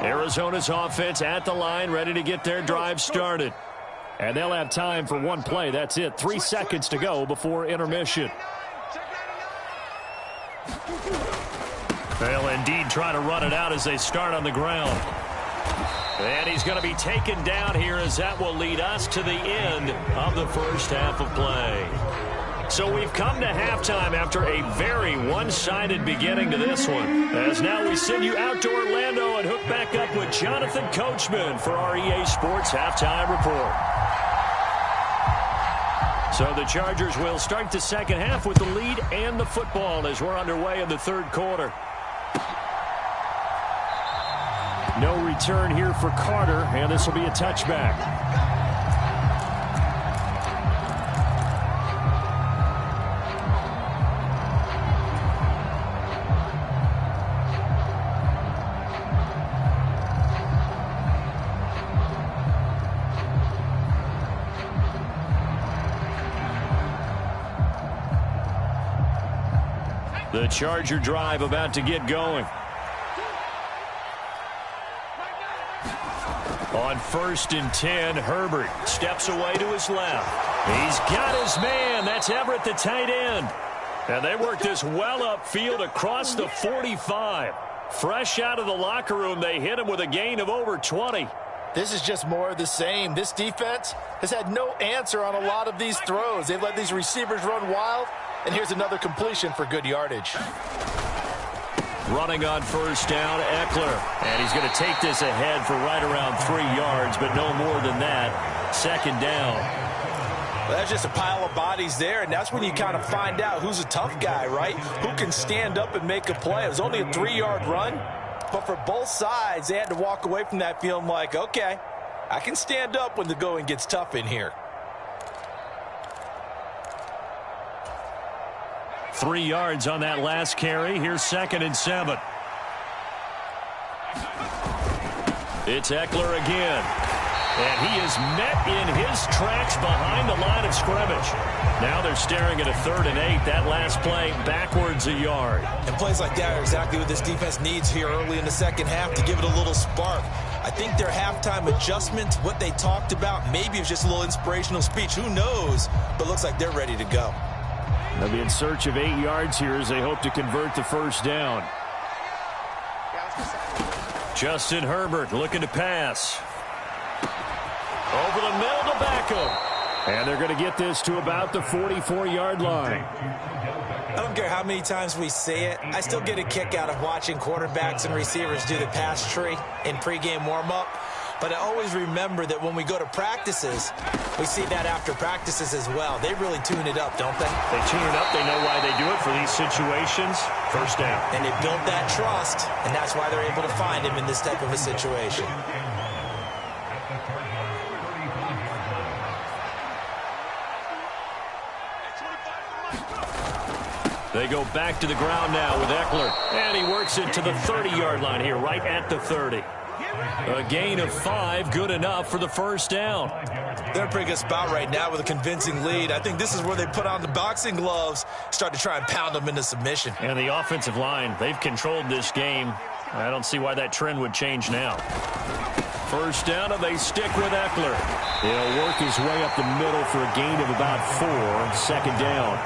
Arizona's offense at the line, ready to get their drive started. And they'll have time for one play. That's it. 3 seconds to go before intermission. They'll indeed try to run it out as they start on the ground. And he's going to be taken down here, as that will lead us to the end of the first half of play. So we've come to halftime after a very one-sided beginning to this one. As now we send you out to Orlando and hook back up with Jonathan Coachman for our EA Sports Halftime Report. So the Chargers will start the second half with the lead and the football as we're underway in the third quarter. No return here for Carter, and this will be a touchback. The Charger drive about to get going. On 1st and 10, Herbert steps away to his left. He's got his man. That's Everett, the tight end. And they work this well upfield across the 45. Fresh out of the locker room, they hit him with a gain of over 20. This is just more of the same. This defense has had no answer on a lot of these throws. They've let these receivers run wild, and here's another completion for good yardage. Running on 1st down, Eckler. And he's going to take this ahead for right around 3 yards, but no more than that. 2nd down. Well, that's just a pile of bodies there, and that's when you kind of find out who's a tough guy, right? Who can stand up and make a play. It was only a 3-yard run, but for both sides, they had to walk away from that feeling like, okay, I can stand up when the going gets tough in here. 3 yards on that last carry. Here's 2nd and 7. It's Eckler again. And he is met in his tracks behind the line of scrimmage. Now they're staring at a 3rd and 8. That last play backwards a yard. And plays like that are exactly what this defense needs here early in the second half to give it a little spark. I think their halftime adjustments, what they talked about, maybe it was just a little inspirational speech. Who knows? But looks like they're ready to go. They'll be in search of 8 yards here as they hope to convert the 1st down. Justin Herbert looking to pass. Over the middle to Beckham. And they're going to get this to about the 44-yard line. I don't care how many times we say it. I still get a kick out of watching quarterbacks and receivers do the pass tree in pregame warm-up. But I always remember that when we go to practices, we see that after practices as well. They really tune it up, don't they? They tune it up. They know why they do it for these situations. 1st down. And they build that trust, and that's why they're able to find him in this type of a situation. They go back to the ground now with Eckler. And he works it to the 30-yard line here, right at the 30. A gain of 5, good enough for the 1st down. They're in a pretty good spot right now with a convincing lead. I think this is where they put on the boxing gloves, start to try and pound them into submission. And the offensive line, they've controlled this game. I don't see why that trend would change now. 1st down, and they stick with Eckler. He'll work his way up the middle for a gain of about 4, 2nd down.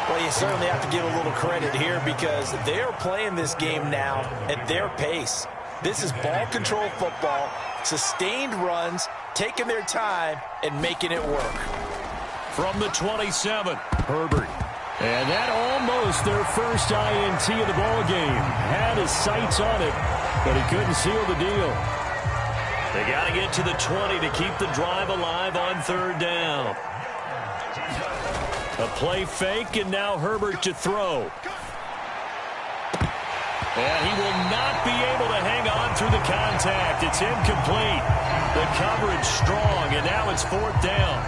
Well, you certainly have to give a little credit here because they're playing this game now at their pace. This is ball control football, sustained runs, taking their time, and making it work. From the 27, Herbert. And that almost their first INT of the ball game. Had his sights on it, but he couldn't seal the deal. They got to get to the 20 to keep the drive alive on 3rd down. A play fake, and now Herbert to throw. And he will not be able to hang on through the contact. It's incomplete. The coverage strong, and now it's 4th down.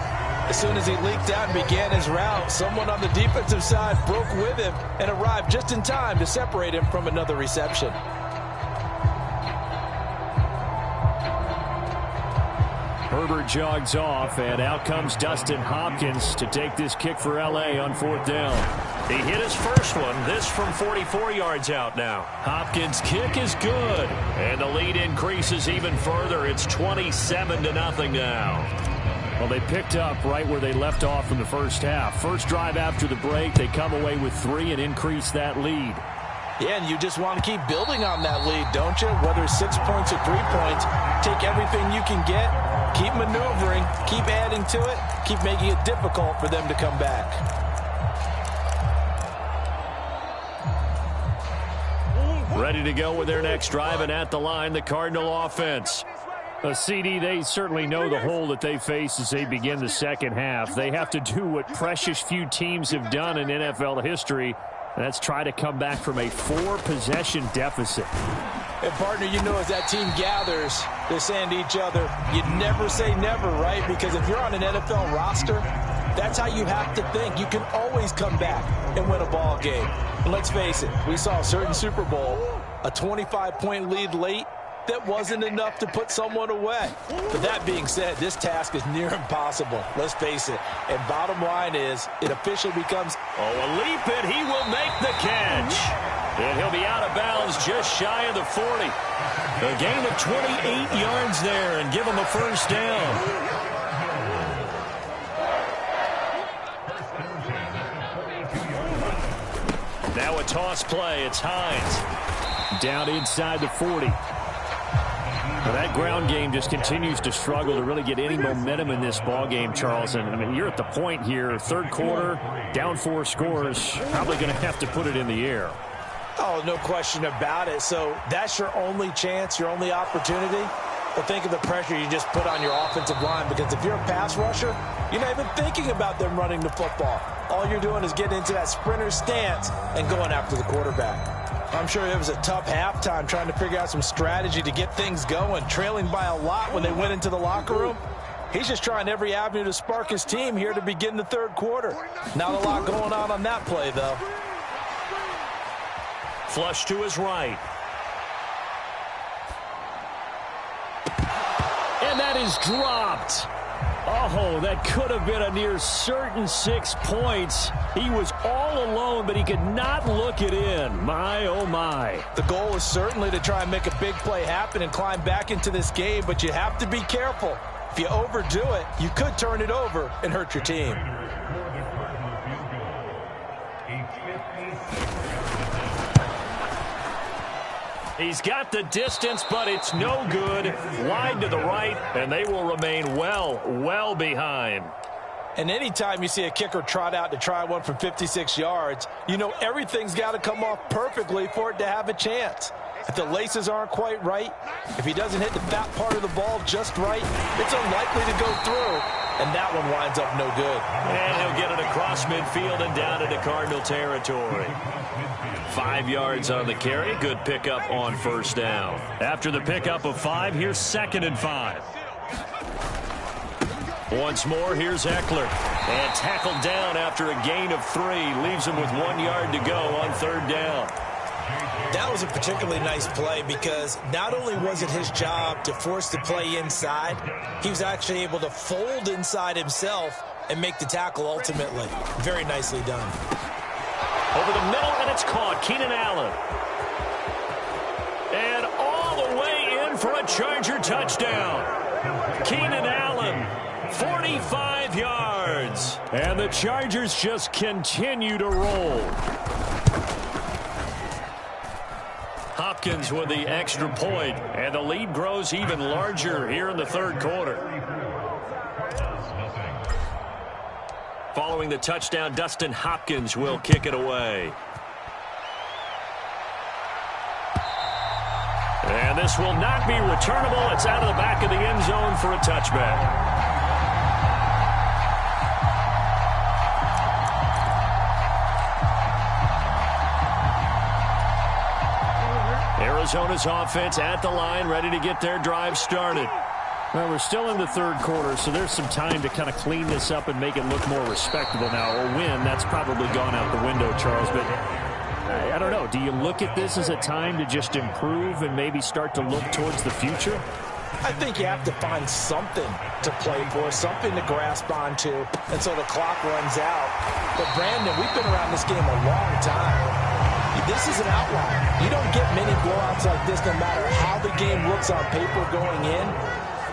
As soon as he leaked out and began his route, someone on the defensive side broke with him and arrived just in time to separate him from another reception. Herbert jogs off, and out comes Dustin Hopkins to take this kick for L.A. on 4th down. He hit his first one, this from 44 yards out now. Hopkins' kick is good, and the lead increases even further. It's 27-0 now. Well, they picked up right where they left off in the first half. First drive after the break, they come away with 3 and increase that lead. Yeah, and you just want to keep building on that lead, don't you? Whether it's 6 points or 3 points, take everything you can get, keep maneuvering, keep adding to it, keep making it difficult for them to come back. Ready to go with their next drive, and at the line, the Cardinal offense. CD, they certainly know the hole that they face as they begin the second half. They have to do what precious few teams have done in NFL history, and that's try to come back from a 4-possession deficit. And, partner, you know as that team gathers, they're saying to each other, you never say never, right? Because if you're on an NFL roster, that's how you have to think. You can always come back and win a ball game. And let's face it, we saw a certain Super Bowl, a 25-point lead late, that wasn't enough to put someone away. But that being said, this task is near impossible. Let's face it. And bottom line is, it officially becomes... Oh, a leap, and he will make the catch. And he'll be out of bounds just shy of the 40. A gain of 28 yards there and give him a first down. Now a toss play. It's Hines. Down inside the 40. Well, that ground game just continues to struggle to really get any momentum in this ball game, Charles. And I mean, you're at the point here, third quarter, down 4 scores, probably going to have to put it in the air. Oh, no question about it. So that's your only chance, your only opportunity. But think of the pressure you just put on your offensive line, because if you're a pass rusher, you're not even thinking about them running the football. All you're doing is getting into that sprinter stance and going after the quarterback. I'm sure it was a tough halftime trying to figure out some strategy to get things going, trailing by a lot when they went into the locker room. He's just trying every avenue to spark his team here to begin the third quarter. Not a lot going on that play, though. Flush to his right. And that is dropped. Oh, that could have been a near certain 6 points. He was all alone, but he could not look it in. My, oh, my. The goal is certainly to try and make a big play happen and climb back into this game, but you have to be careful. If you overdo it, you could turn it over and hurt your team. He's got the distance, but it's no good. Wide to the right, and they will remain well behind. And anytime you see a kicker trot out to try one from 56 yards, you know everything's got to come off perfectly for it to have a chance. If the laces aren't quite right, if he doesn't hit the fat part of the ball just right, it's unlikely to go through, and that one winds up no good. And he'll get it across midfield and down into Cardinal territory. 5 yards on the carry. Good pickup on first down. After the pickup of 5, here's 2nd and 5. Once more, here's Eckler. And tackled down after a gain of 3. Leaves him with 1 yard to go on 3rd down. That was a particularly nice play because not only was it his job to force the play inside, he was actually able to fold inside himself and make the tackle ultimately. Very nicely done. Over the middle, and it's caught. Keenan Allen. And all the way in for a Charger touchdown. Keenan Allen, 45 yards. And the Chargers just continue to roll. Hopkins with the extra point, and the lead grows even larger here in the third quarter. Following the touchdown, Dustin Hopkins will kick it away. And this will not be returnable. It's out of the back of the end zone for a touchback. Arizona's offense at the line, ready to get their drive started. Well, we're still in the third quarter, so there's some time to kind of clean this up and make it look more respectable now. A win, that's probably gone out the window, Charles, but I don't know. Do you look at this as a time to just improve and maybe start to look towards the future? I think you have to find something to play for, something to grasp onto until the clock runs out. But, Brandon, we've been around this game a long time. This is an outlier. You don't get many blowouts like this no matter how the game looks on paper going in.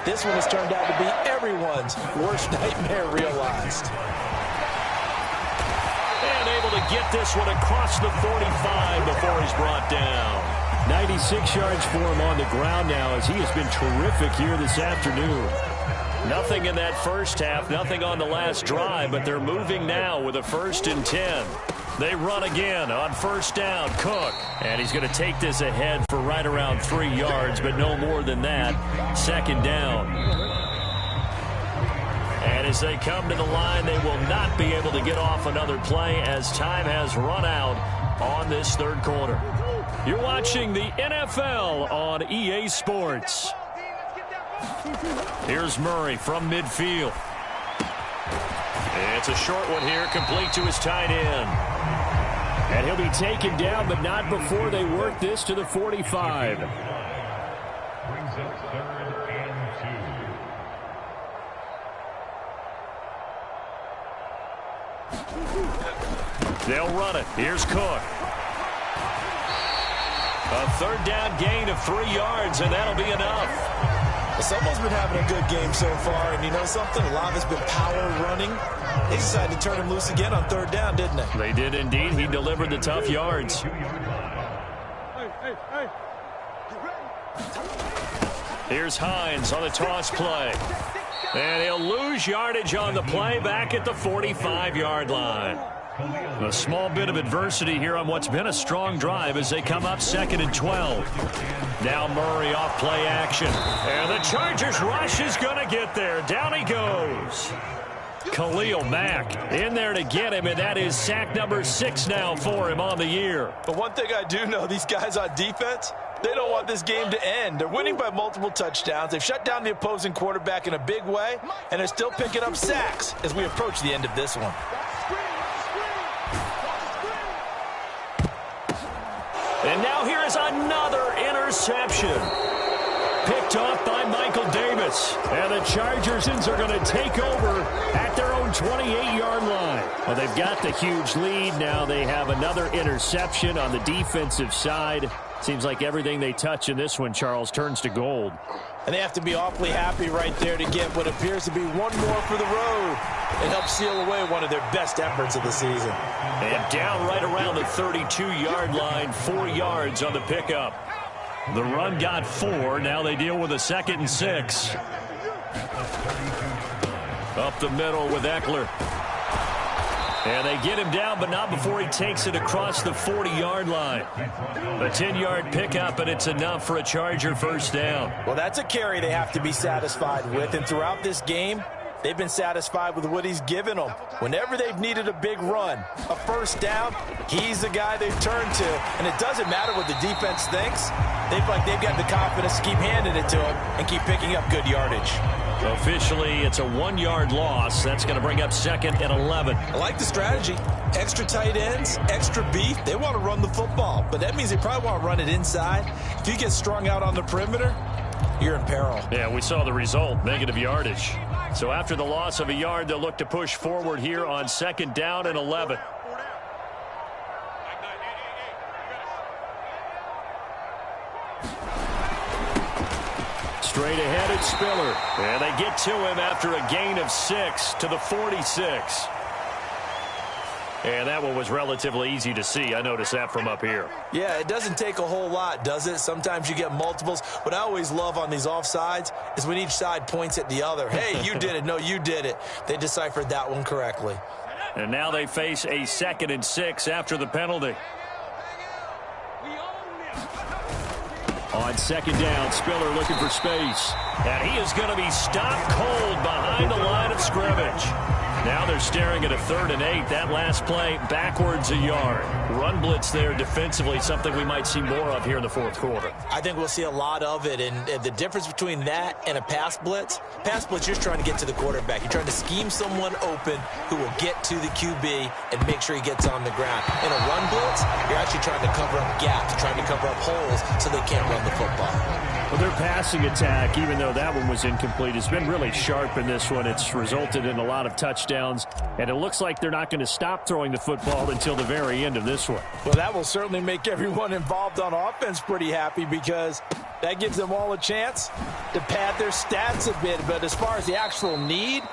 This one has turned out to be everyone's worst nightmare realized. And able to get this one across the 45 before he's brought down. 96 yards for him on the ground now as he has been terrific here this afternoon. Nothing in that first half, nothing on the last drive, but they're moving now with a 1st and 10. They run again on 1st down, Cook. And he's going to take this ahead for right around 3 yards, but no more than that. 2nd down. And as they come to the line, they will not be able to get off another play as time has run out on this 3rd quarter. You're watching the NFL on EA Sports. Here's Murray from midfield. It's a short one here, complete to his tight end. And he'll be taken down, but not before they work this to the 45. Brings up 3rd and 2. They'll run it. Here's Cook. A 3rd down gain of 3 yards, and that'll be enough. Someone's been having a good game so far, and you know something? A lot of it's been power running. They decided to turn him loose again on 3rd down, didn't they? They did indeed. He delivered the tough yards. Here's Hines on the toss play. And he'll lose yardage on the play back at the 45-yard line. A small bit of adversity here on what's been a strong drive as they come up 2nd and 12. Now Murray off play action. And the Chargers rush is going to get there. Down he goes. Khalil Mack in there to get him, and that is sack number 6 now for him on the year. But one thing I do know, these guys on defense, they don't want this game to end. They're winning by multiple touchdowns. They've shut down the opposing quarterback in a big way, and they're still picking up sacks as we approach the end of this one. And now here is another interception. Picked off by Michael Davis. And the Chargers are going to take over at their own 28-yard line. Well, they've got the huge lead. Now they have another interception on the defensive side. Seems like everything they touch in this one, Charles, turns to gold. And they have to be awfully happy right there to get what appears to be one more for the road. It helps seal away one of their best efforts of the season. And down right around the 32-yard line, 4 yards on the pickup. The run got 4. Now they deal with a 2nd and 6. Up the middle with Eckler. And they get him down, but not before he takes it across the 40-yard line. A 10-yard pickup, and it's enough for a Charger 1st down. Well, that's a carry they have to be satisfied with. And throughout this game, they've been satisfied with what he's given them. Whenever they've needed a big run, a 1st down, he's the guy they've turned to. And it doesn't matter what the defense thinks. They feel like they've got the confidence to keep handing it to him and keep picking up good yardage. Officially, it's a 1-yard loss. That's going to bring up 2nd and 11. I like the strategy. Extra tight ends, extra beef. They want to run the football, but that means they probably want to run it inside. If you get strung out on the perimeter, you're in peril. Yeah, we saw the result, negative yardage. So after the loss of a yard, they'll look to push forward here on 2nd down and 11. Straight ahead, it's Spiller. And they get to him after a gain of 6 to the 46. And that one was relatively easy to see. I noticed that from up here. Yeah, it doesn't take a whole lot, does it? Sometimes you get multiples. What I always love on these offsides is when each side points at the other. Hey, you did it. No, you did it. They deciphered that one correctly. And now they face a 2nd and 6 after the penalty. On 2nd down, Spiller looking for space. And he is going to be stopped cold behind the line of scrimmage. Now they're staring at a 3rd and 8. That last play, backwards a yard. Run blitz there defensively, something we might see more of here in the 4th quarter. I think we'll see a lot of it, and the difference between that and a pass blitz, you're just trying to get to the quarterback. You're trying to scheme someone open who will get to the QB and make sure he gets on the ground. In a run blitz, you're actually trying to cover up gaps, trying to cover up holes so they can't run the football. Well, their passing attack, even though that one was incomplete, has been really sharp in this one. It's resulted in a lot of touchdowns, and it looks like they're not going to stop throwing the football until the very end of this one. Well, that will certainly make everyone involved on offense pretty happy because that gives them all a chance to pad their stats a bit. But as far as the actual need,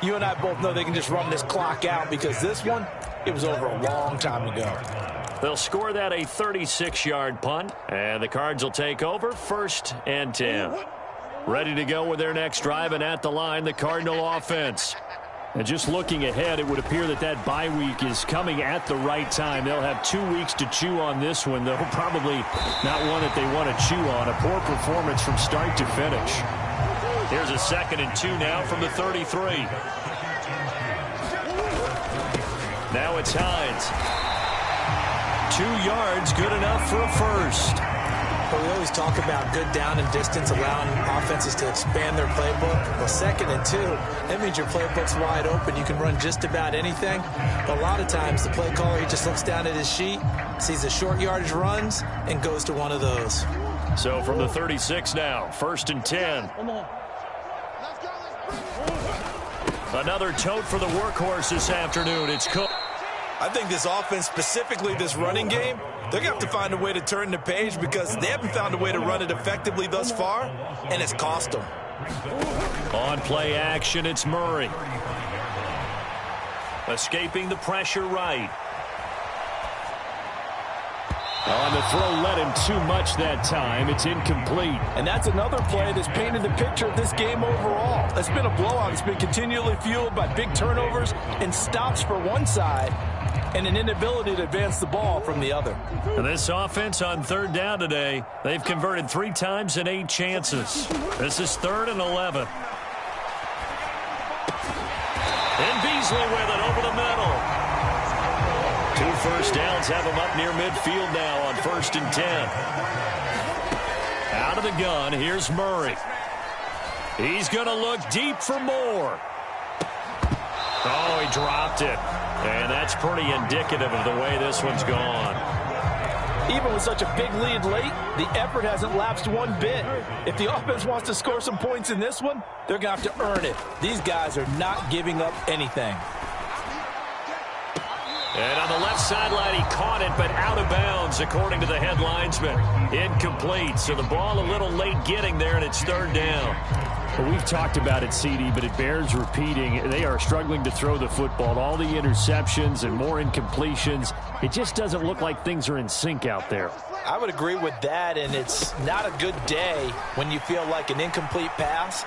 you and I both know they can just run this clock out because this one, it was over a long time ago. They'll score that a 36-yard punt, and the Cards will take over 1st and 10. Ready to go with their next drive, and at the line, the Cardinal offense. And just looking ahead, it would appear that bye week is coming at the right time. They'll have 2 weeks to chew on this one, though probably not one that they want to chew on. A poor performance from start to finish. Here's a 2nd and 2 now from the 33. Now it's Hines. 2 yards, good enough for a first. But we always talk about good down and distance, allowing offenses to expand their playbook. Well, 2nd and 2, that means your playbook's wide open. You can run just about anything. But a lot of times, the play caller, he just looks down at his sheet, sees the short yardage runs, and goes to one of those. So from the 36 now, 1st and 10. Another tote for the workhorse this afternoon. It's Cook. I think this offense, specifically this running game, they're going to have to find a way to turn the page because they haven't found a way to run it effectively thus far, and it's cost them. On play action, it's Murray. Escaping the pressure right. On the throw, led him too much that time. It's incomplete. And that's another play that's painted the picture of this game overall. It's been a blowout. It's been continually fueled by big turnovers and stops for one side and an inability to advance the ball from the other. This offense on 3rd down today, they've converted 3 times in 8 chances. This is 3rd and 11. And Beasley with it over the middle. 2 first downs have him up near midfield now on 1st and 10. Out of the gun, here's Murray. He's going to look deep for more. Oh, he dropped it. And that's pretty indicative of the way this one's gone. Even with such a big lead late, the effort hasn't lapsed one bit. If the offense wants to score some points in this one, they're going to have to earn it. These guys are not giving up anything. And on the left sideline, he caught it, but out of bounds, according to the head linesman. Incomplete, so the ball a little late getting there, and it's 3rd down. Well, we've talked about it, CD, but it bears repeating. They are struggling to throw the football. All the interceptions and more incompletions. It just doesn't look like things are in sync out there. I would agree with that, and it's not a good day when you feel like an incomplete pass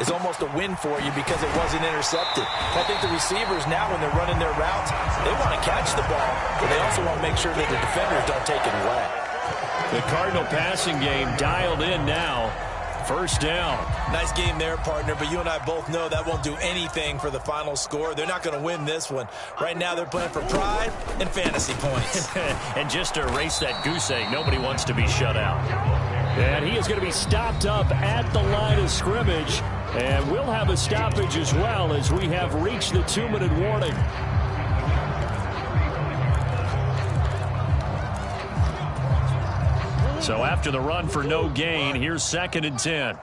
is almost a win for you because it wasn't intercepted. I think the receivers now, when they're running their routes, they want to catch the ball, but they also want to make sure that the defenders don't take it away. The Cardinal passing game dialed in now. 1st down. Nice game there, partner, but you and I both know that won't do anything for the final score. They're not going to win this one. Right now, they're playing for pride and fantasy points. And just to erase that goose egg, nobody wants to be shut out. And he is going to be stopped up at the line of scrimmage. And we'll have a stoppage as well as we have reached the 2-minute warning. So after the run for no gain, here's 2nd and 10.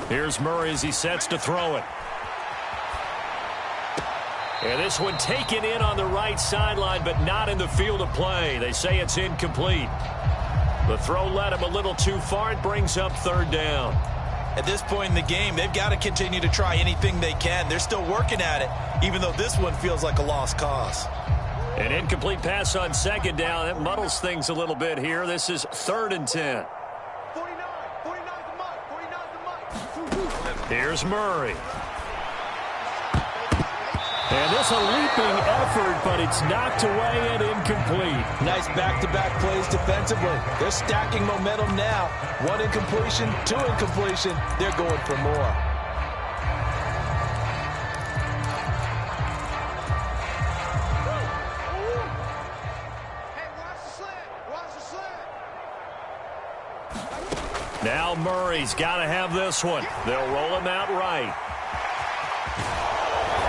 Here's Murray as he sets to throw it. And this one taken in on the right sideline, but not in the field of play. They say it's incomplete. The throw led him a little too far. It brings up 3rd down. At this point in the game, they've got to continue to try anything they can. They're still working at it, even though this one feels like a lost cause. An incomplete pass on 2nd down. It muddles things a little bit here. This is 3rd and 10. 49's the mic. Here's Murray. And this a leaping effort, but it's knocked away and incomplete. Nice back-to-back plays defensively. They're stacking momentum now. 1 incompletion, 2 incompletion. They're going for more. Now Murray's got to have this one. They'll roll him out right.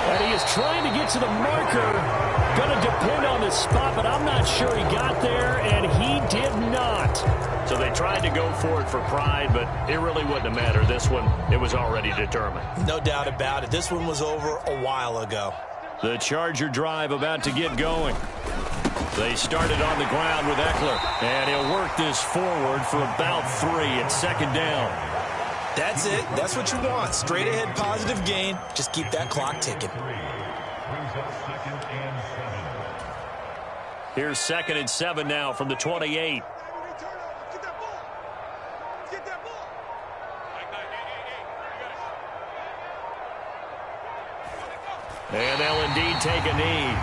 And he is trying to get to the marker. Going to depend on the spot, but I'm not sure he got there, and he did not. So they tried to go for it for pride, but it really wouldn't have mattered. This one, it was already determined. No doubt about it. This one was over a while ago. The Charger drive about to get going. They started on the ground with Eckler, and he'll work this forward for about 3 at second down. That's it. That's what you want. Straight ahead positive gain. Just keep that clock ticking. Here's 2nd and 7 now from the 28. And they'll indeed take a knee.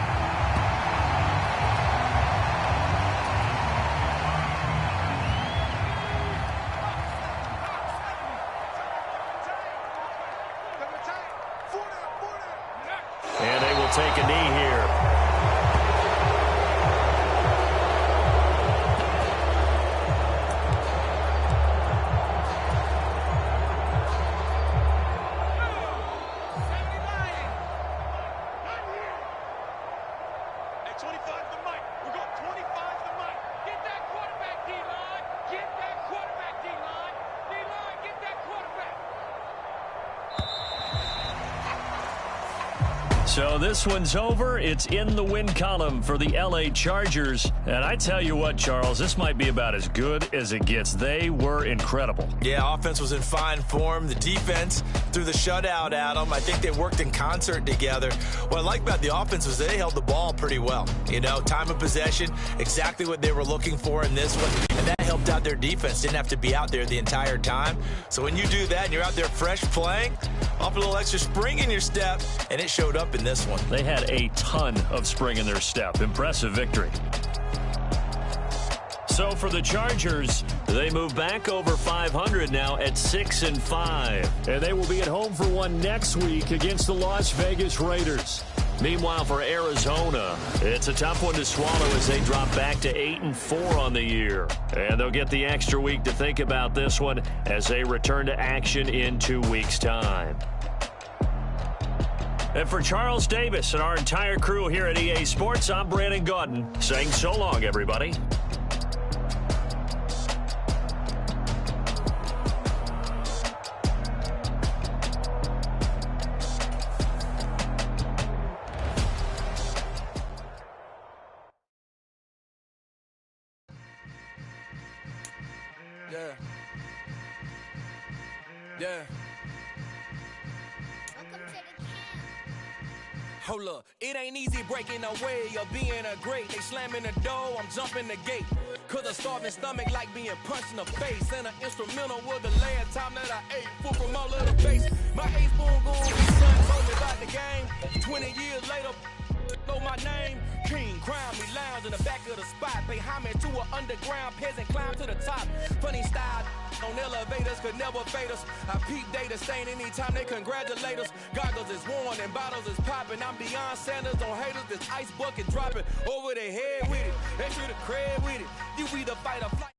And they will take a knee here. So this one's over. It's in the win column for the L.A. Chargers. And I tell you what, Charles, this might be about as good as it gets. They were incredible. Yeah, offense was in fine form. The defense threw the shutout at them. I think they worked in concert together. What I like about the offense was they held the ball pretty well. You know, time of possession, exactly what they were looking for in this one. And that helped out their defense. Didn't have to be out there the entire time. So when you do that and you're out there fresh playing, off a little extra spring in your step, and it showed up in this one. They had a ton of spring in their step. Impressive victory. So for the Chargers, they move back over 500 now at 6-5. And they will be at home for one next week against the Las Vegas Raiders. Meanwhile, for Arizona, it's a tough one to swallow as they drop back to 8-4 on the year. And they'll get the extra week to think about this one as they return to action in 2 weeks' time. And for Charles Davis and our entire crew here at EA Sports, I'm Brandon Gaudin saying so long, everybody. Yeah. Hold up, it ain't easy breaking away or being a great. They slamming the door, I'm jumping the gate. Cause a starving stomach like being punched in the face. And an instrumental was the last time that I ate food from all of the base. My A-spoon goon, son told me about the game. 20 years later, know my name. King, crown me, lounge in the back of the spot. Pay homage to an underground peasant, climb to the top. Funny style on elevators could never fade us. I peep data stain anytime they congratulate us. Goggles is worn and bottles is popping. I'm beyond Sanders on haters, this ice bucket dropping over their head with it. They should have cred with it. You either fight or flight.